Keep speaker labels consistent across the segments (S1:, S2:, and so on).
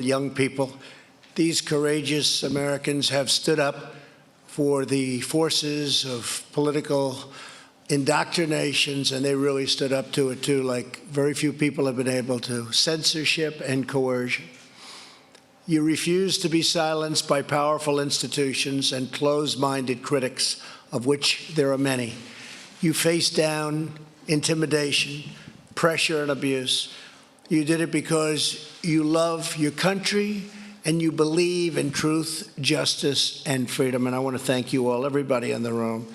S1: young people. These courageous Americans have stood up for the forces of political indoctrinations, and they really stood up to it too, like very few people have been able to. Censorship and coercion. You refuse to be silenced by powerful institutions and closed-minded critics, of which there are many. You face down intimidation, pressure, and abuse. You did it because you love your country and you believe in truth, justice, and freedom. And I want to thank you all, everybody in the room,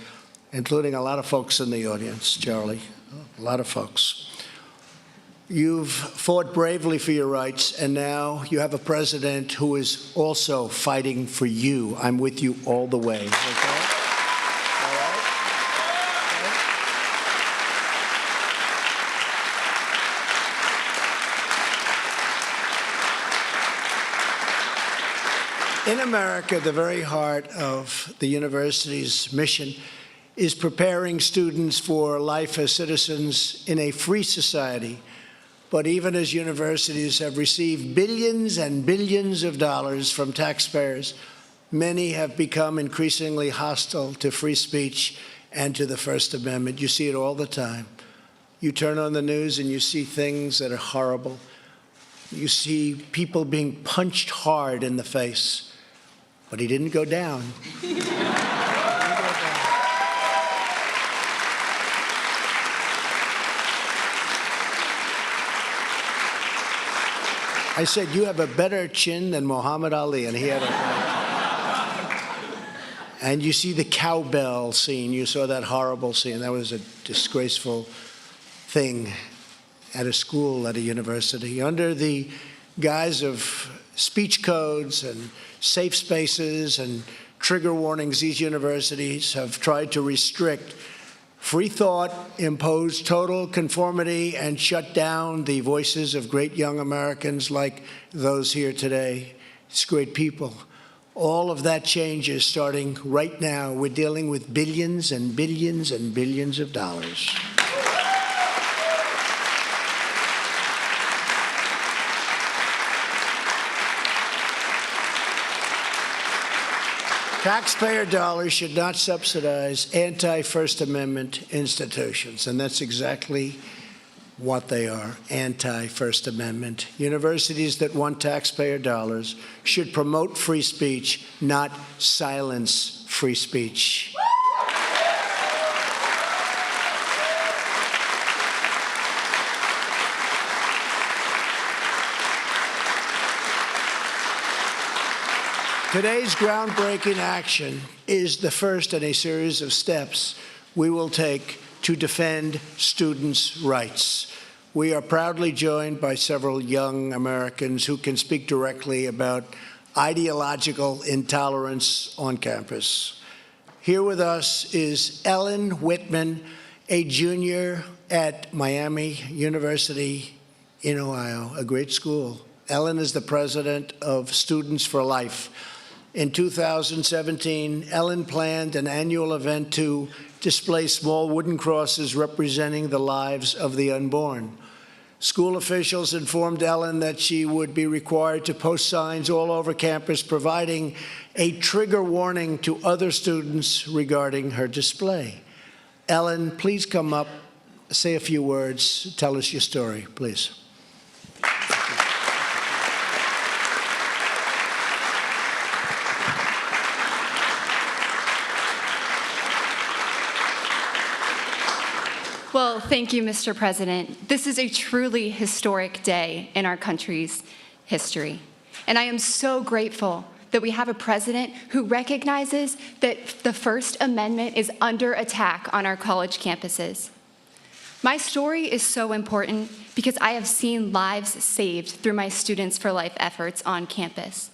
S1: including a lot of folks in the audience, Charlie, a lot of folks. You've fought bravely for your rights, and now you have a president who is also fighting for you. I'm with you all the way. Okay? In America, the very heart of the university's mission is preparing students for life as citizens in a free society. But even as universities have received billions and billions of dollars from taxpayers, many have become increasingly hostile to free speech and to the First Amendment. You see it all the time. You turn on the news and you see things that are horrible. You see people being punched hard in the face. But he didn't go down. I said, you have a better chin than Muhammad Ali, and he had a... And you see the cowbell scene. You saw that horrible scene. That was a disgraceful thing at a school, at a university. Under the guise of speech codes and safe spaces and trigger warnings, these universities have tried to restrict free thought, impose total conformity, and shut down the voices of great young Americans like those here today. It's great people. All of that changes starting right now. We're dealing with billions and billions and billions of dollars. Taxpayer dollars should not subsidize anti-First Amendment institutions, and that's exactly what they are, anti-First Amendment. Universities that want taxpayer dollars should promote free speech, not silence free speech. Today's groundbreaking action is the first in a series of steps we will take to defend students' rights. We are proudly joined by several young Americans who can speak directly about ideological intolerance on campus. Here with us is Ellen Whitman, a junior at Miami University in Ohio, a great school. Ellen is the president of Students for Life. In 2017, Ellen planned an annual event to display small wooden crosses representing the lives of the unborn. School officials informed Ellen that she would be required to post signs all over campus providing a trigger warning to other students regarding her display. Ellen, please come up, say a few words, tell us your story, please.
S2: Well, thank you, Mr. President. This is a truly historic day in our country's history. And I am so grateful that we have a president who recognizes that the First Amendment is under attack on our college campuses. My story is so important because I have seen lives saved through my Students for Life efforts on campus.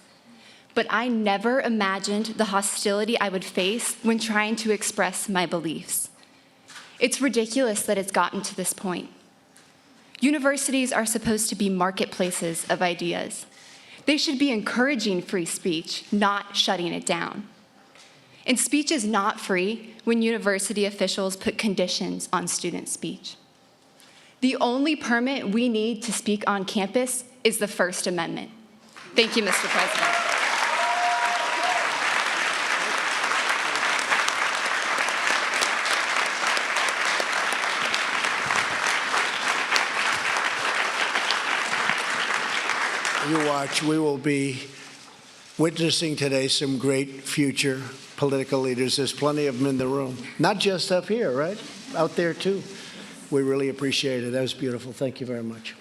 S2: But I never imagined the hostility I would face when trying to express my beliefs. It's ridiculous that it's gotten to this point. Universities are supposed to be marketplaces of ideas. They should be encouraging free speech, not shutting it down. And speech is not free when university officials put conditions on student speech. The only permit we need to speak on campus is the First Amendment. Thank you, Mr. President.
S1: You watch, we will be witnessing today some great future political leaders. There's plenty of them in the room, not just up here, right? Out there too. We really appreciate it. That was beautiful. Thank you very much.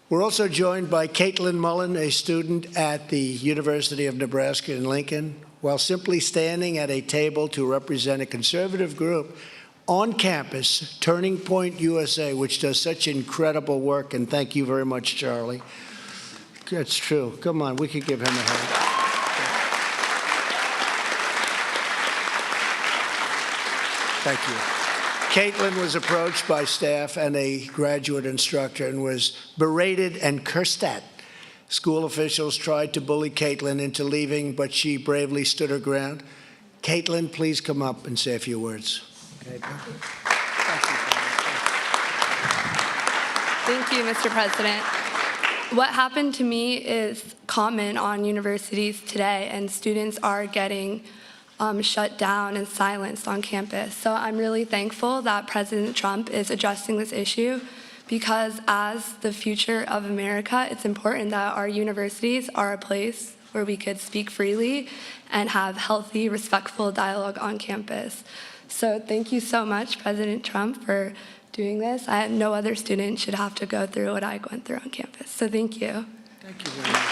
S1: We're also joined by Caitlin Mullen, a student at the University of Nebraska in Lincoln, while simply standing at a table to represent a conservative group on campus, Turning Point USA, which does such incredible work. And thank you very much, Charlie. That's true. Come on, we could give him a hand. Thank you. Caitlin was approached by staff and a graduate instructor and was berated and cursed at. School officials tried to bully Caitlin into leaving, but she bravely stood her ground. Caitlin, please come up and say a few words.
S3: Thank you, Mr. President. What happened to me is common on universities today, and students are getting shut down and silenced on campus. So I'm really thankful that President Trump is addressing this issue, because as the future of America, it's important that our universities are a place where we could speak freely and have healthy, respectful dialogue on campus. So thank you so much, President Trump, for doing this. No other student should have to go through what I went through on campus. So thank you.
S1: Thank you very much.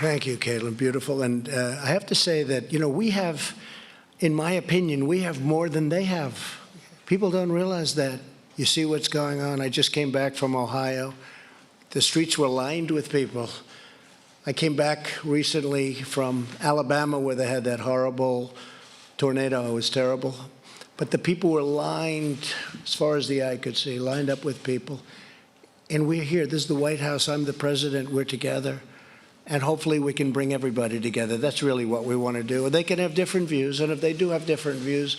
S1: Thank you, Caitlin. Beautiful. And I have to say that, we have, in my opinion, we have more than they have. People don't realize that. You see what's going on. I just came back from Ohio. The streets were lined with people. I came back recently from Alabama, where they had that horrible tornado. It was terrible. But the people were lined, as far as the eye could see, lined up with people. And we're here. This is the White House. I'm the president. We're together. And hopefully we can bring everybody together. That's really what we want to do. They can have different views, and if they do have different views,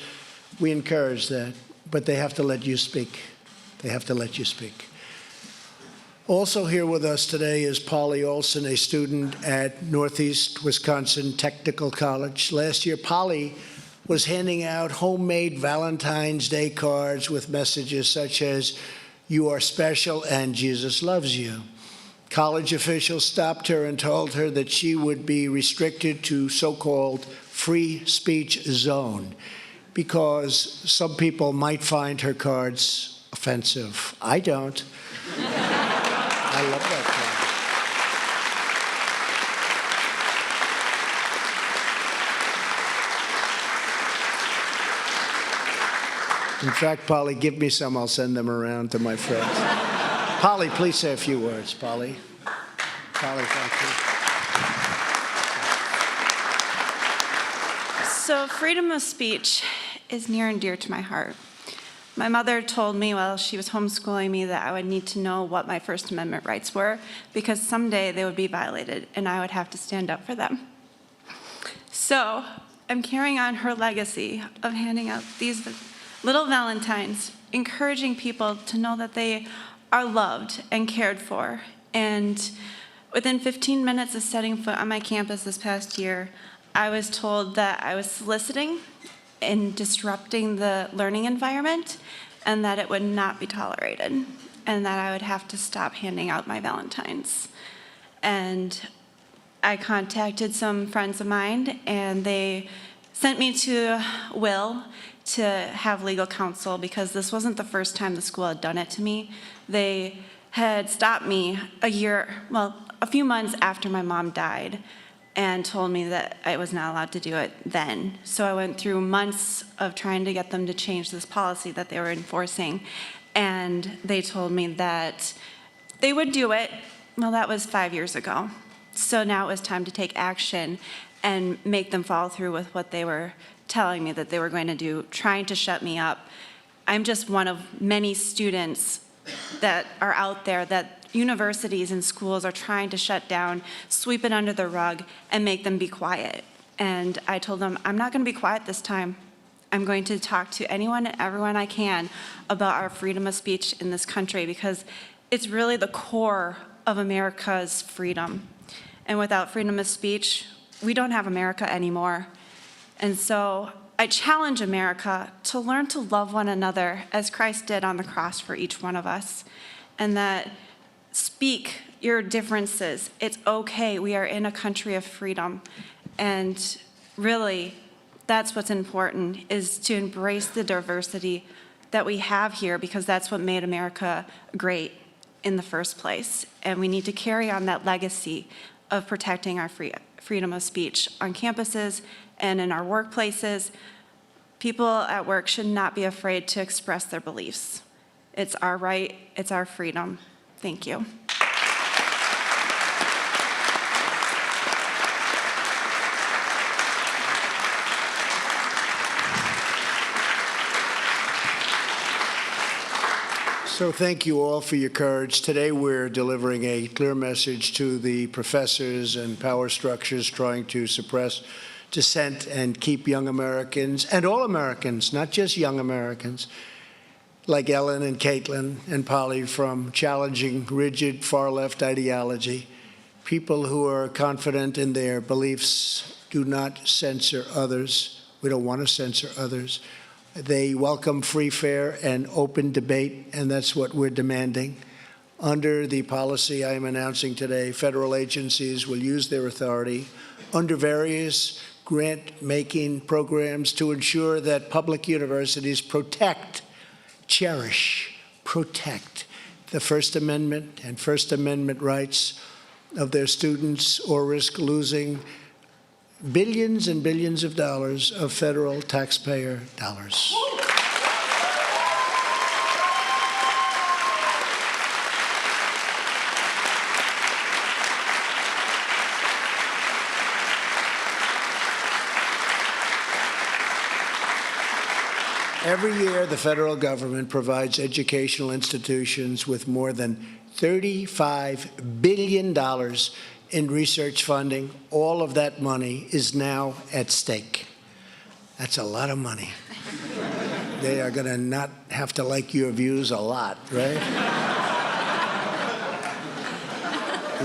S1: we encourage that. But they have to let you speak. They have to let you speak. Also here with us today is Polly Olson, a student at Northeast Wisconsin Technical College. Last year, Polly was handing out homemade Valentine's Day cards with messages such as, "You are special and Jesus loves you." College officials stopped her and told her that she would be restricted to so-called free speech zone because some people might find her cards offensive. I don't. I love that card. In fact, Polly, give me some. I'll send them around to my friends. Polly, please say a few words. Polly. Polly, thank you.
S4: So freedom of speech is near and dear to my heart. My mother told me while she was homeschooling me that I would need to know what my First Amendment rights were, because someday they would be violated and I would have to stand up for them. So I'm carrying on her legacy of handing out these little Valentines, encouraging people to know that they are loved and cared for. And within 15 minutes of setting foot on my campus this past year, I was told that I was soliciting and disrupting the learning environment, and that it would not be tolerated, and that I would have to stop handing out my Valentines. And I contacted some friends of mine, and they sent me to Will to have legal counsel, because this wasn't the first time the school had done it to me. They had stopped me a few months after my mom died, and told me that I was not allowed to do it then. So I went through months of trying to get them to change this policy that they were enforcing, and they told me that they would do it. Well, that was 5 years ago. So now it was time to take action and make them follow through with what they were telling me that they were going to do, trying to shut me up. I'm just one of many students that are out there that universities and schools are trying to shut down, sweep it under the rug, and make them be quiet. And I told them, I'm not going to be quiet this time. I'm going to talk to anyone and everyone I can about our freedom of speech in this country, because it's really the core of America's freedom. And without freedom of speech, we don't have America anymore. And so I challenge America to learn to love one another as Christ did on the cross for each one of us. And that speak your differences. It's okay. We are in a country of freedom. And really, that's what's important, is to embrace the diversity that we have here, because that's what made America great in the first place. And we need to carry on that legacy of protecting our freedom of speech on campuses and in our workplaces. People at work should not be afraid to express their beliefs. It's our right, it's our freedom. Thank you.
S1: So thank you all for your courage. Today we're delivering a clear message to the professors and power structures trying to suppress dissent and keep young Americans, and all Americans, not just young Americans, like Ellen and Caitlin and Polly, from challenging rigid far-left ideology. People who are confident in their beliefs do not censor others. We don't want to censor others. They welcome free, fair, and open debate, and that's what we're demanding. Under the policy I am announcing today, federal agencies will use their authority under various grant-making programs to ensure that public universities protect, cherish, protect the First Amendment and First Amendment rights of their students, or risk losing billions and billions of dollars of federal taxpayer dollars. Every year, the federal government provides educational institutions with more than $35 billion in research funding. All of that money is now at stake. That's a lot of money. They are going to not have to like your views a lot, right?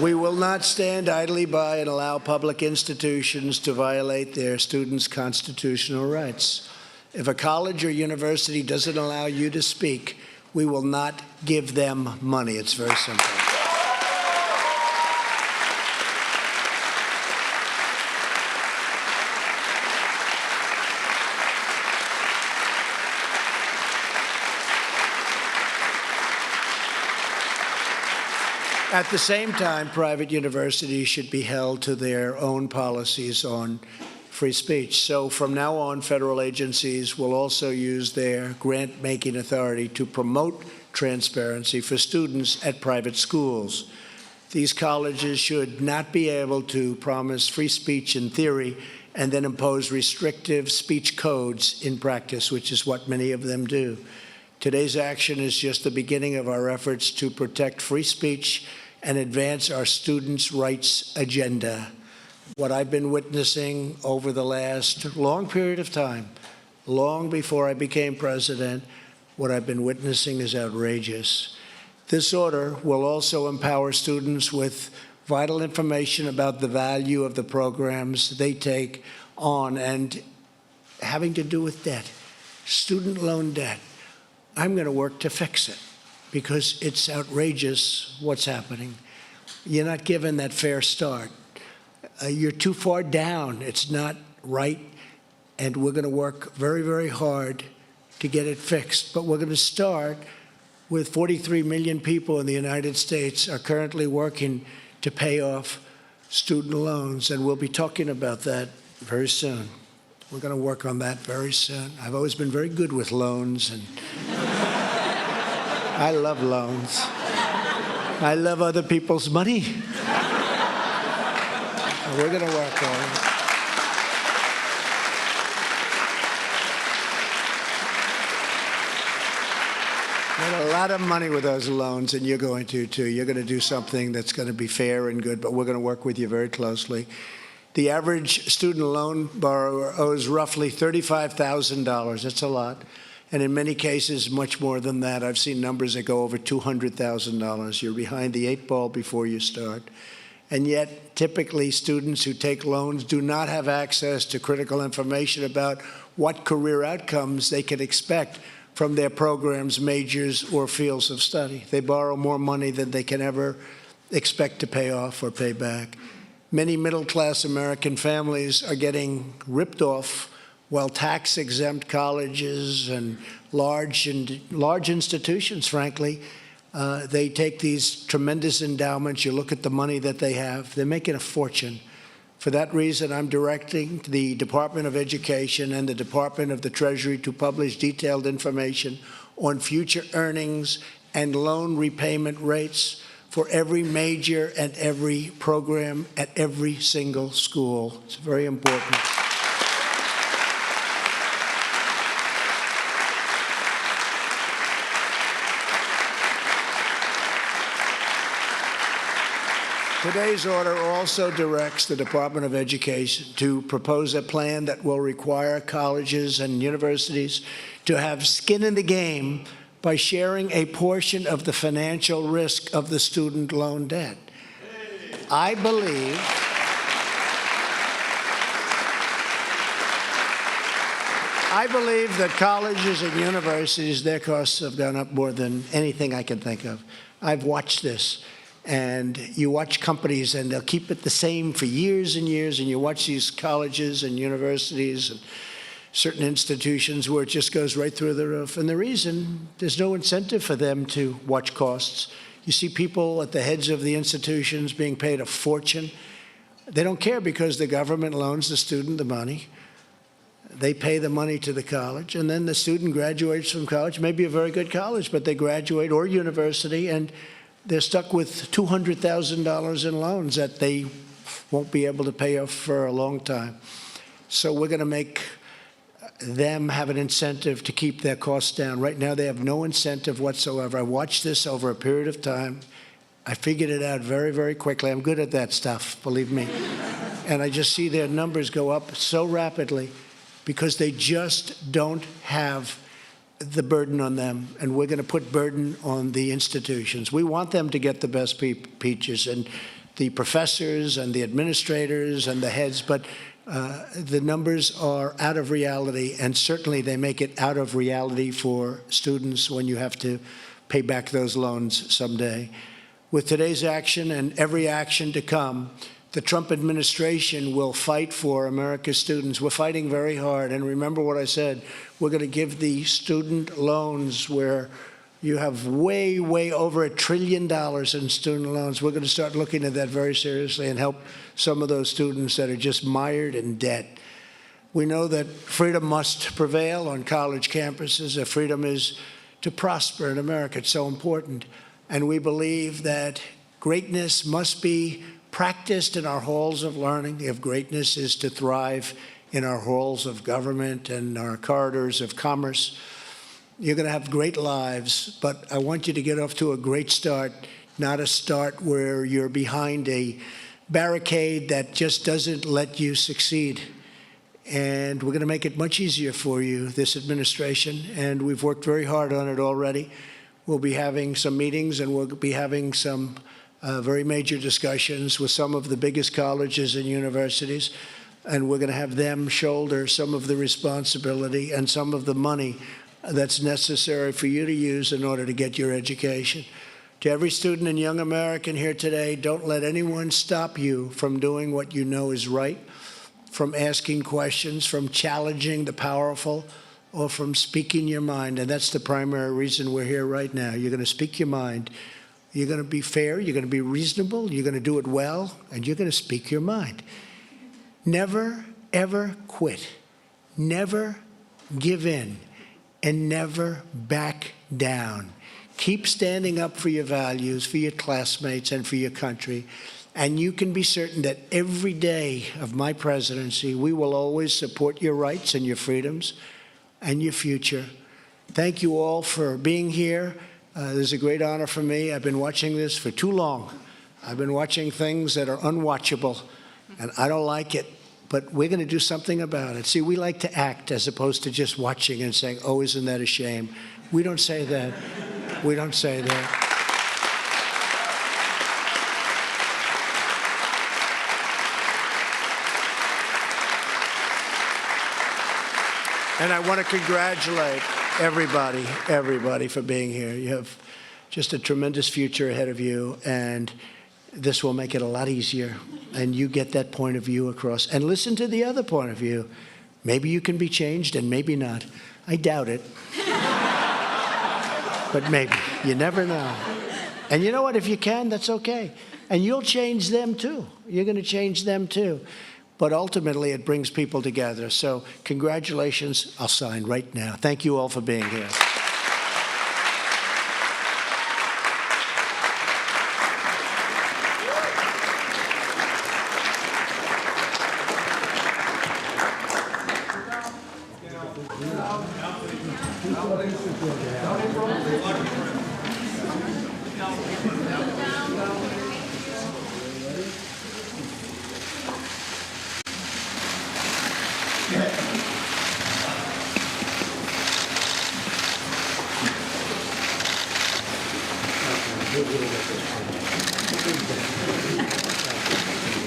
S1: We will not stand idly by and allow public institutions to violate their students' constitutional rights. If a college or university doesn't allow you to speak, we will not give them money. It's very simple. At the same time, private universities should be held to their own policies on free speech. So from now on, federal agencies will also use their grant-making authority to promote transparency for students at private schools. These colleges should not be able to promise free speech in theory and then impose restrictive speech codes in practice, which is what many of them do. Today's action is just the beginning of our efforts to protect free speech and advance our students' rights agenda. What I've been witnessing over the last long period of time, long before I became president, what I've been witnessing is outrageous. This order will also empower students with vital information about the value of the programs they take on and having to do with debt, student loan debt. I'm going to work to fix it because it's outrageous what's happening. You're not given that fair start. You're too far down. It's not right, and we're going to work very, very hard to get it fixed. But we're going to start with 43 million people in the United States are currently working to pay off student loans, and we'll be talking about that very soon. We're going to work on that very soon. I've always been very good with loans, and I love loans. I love other people's money. And we're going to work on it. Made a lot of money with those loans, and you're going to, too. You're going to do something that's going to be fair and good, but we're going to work with you very closely. The average student loan borrower owes roughly $35,000. That's a lot. And in many cases, much more than that. I've seen numbers that go over $200,000. You're behind the 8 ball before you start. And yet, typically, students who take loans do not have access to critical information about what career outcomes they can expect from their programs, majors, or fields of study. They borrow more money than they can ever expect to pay off or pay back. Many middle-class American families are getting ripped off, while tax-exempt colleges and large institutions, frankly, they take these tremendous endowments. You look at the money that they have, they're making a fortune. For that reason, I'm directing the Department of Education and the Department of the Treasury to publish detailed information on future earnings and loan repayment rates for every major and every program at every single school. It's very important. Today's order also directs the Department of Education to propose a plan that will require colleges and universities to have skin in the game by sharing a portion of the financial risk of the student loan debt. I believe that colleges and universities, their costs have gone up more than anything I can think of. I've watched this. And you watch companies, and they'll keep it the same for years and years, and you watch these colleges and universities and certain institutions where it just goes right through the roof. And the reason, there's no incentive for them to watch costs. You see people at the heads of the institutions being paid a fortune. They don't care because the government loans the student the money. They pay the money to the college, and then the student graduates from college, maybe a very good college, but they graduate, or university, and they're stuck with $200,000 in loans that they won't be able to pay off for a long time. So we're going to make them have an incentive to keep their costs down. Right now, they have no incentive whatsoever. I watched this over a period of time. I figured it out very, very quickly. I'm good at that stuff, believe me. And I just see their numbers go up so rapidly because they just don't have the burden on them, and we're going to put burden on the institutions. We want them to get the best peaches, and the professors and the administrators and the heads, but the numbers are out of reality, and certainly they make it out of reality for students when you have to pay back those loans someday. With today's action and every action to come, the Trump administration will fight for America's students. We're fighting very hard. And remember what I said, we're going to give the student loans where you have way, way over $1 trillion in student loans. We're going to start looking at that very seriously and help some of those students that are just mired in debt. We know that freedom must prevail on college campuses. That freedom is to prosper in America. It's so important. And we believe that greatness must be practiced in our halls of learning. If greatness is to thrive in our halls of government and our corridors of commerce, you're going to have great lives, but I want you to get off to a great start, not a start where you're behind a barricade that just doesn't let you succeed. And we're going to make it much easier for you, this administration, and we've worked very hard on it already. We'll be having some meetings, and we'll be having some very major discussions with some of the biggest colleges and universities, and we're going to have them shoulder some of the responsibility and some of the money that's necessary for you to use in order to get your education. To every student and young American here today, don't let anyone stop you from doing what you know is right, from asking questions, from challenging the powerful, or from speaking your mind. And that's the primary reason we're here right now. You're going to speak your mind. You're going to be fair, you're going to be reasonable, you're going to do it well, and you're going to speak your mind. Never, ever quit. Never give in, and never back down. Keep standing up for your values, for your classmates, and for your country. And you can be certain that every day of my presidency, we will always support your rights and your freedoms and your future. Thank you all for being here. This is a great honor for me. I've been watching this for too long. I've been watching things that are unwatchable. And I don't like it, but we're going to do something about it. See, we like to act as opposed to just watching and saying, oh, isn't that a shame? We don't say that. We don't say that. And I want to congratulate everybody for being here. You have just a tremendous future ahead of you, and this will make it a lot easier. And you get that point of view across. And listen to the other point of view. Maybe you can be changed and maybe not. I doubt it. But maybe. You never know. And you know what? If you can, that's okay. And you'll change them too. You're going to change them too. But ultimately, it brings people together. So congratulations. I'll sign right now. Thank you all for being here.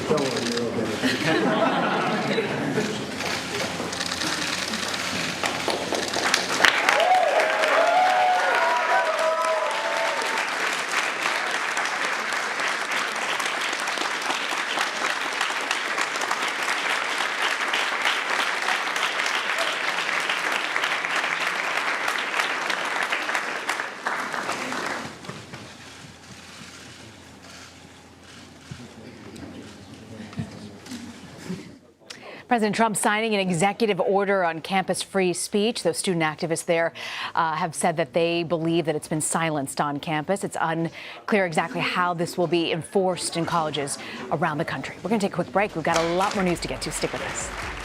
S1: Don't worry, you're okay.
S5: President Trump signing an executive order on campus free speech. Those student activists there have said that they believe that it's been silenced on campus. It's unclear exactly how this will be enforced in colleges around the country. We're going to take a quick break. We've got a lot more news to get to. Stick with us.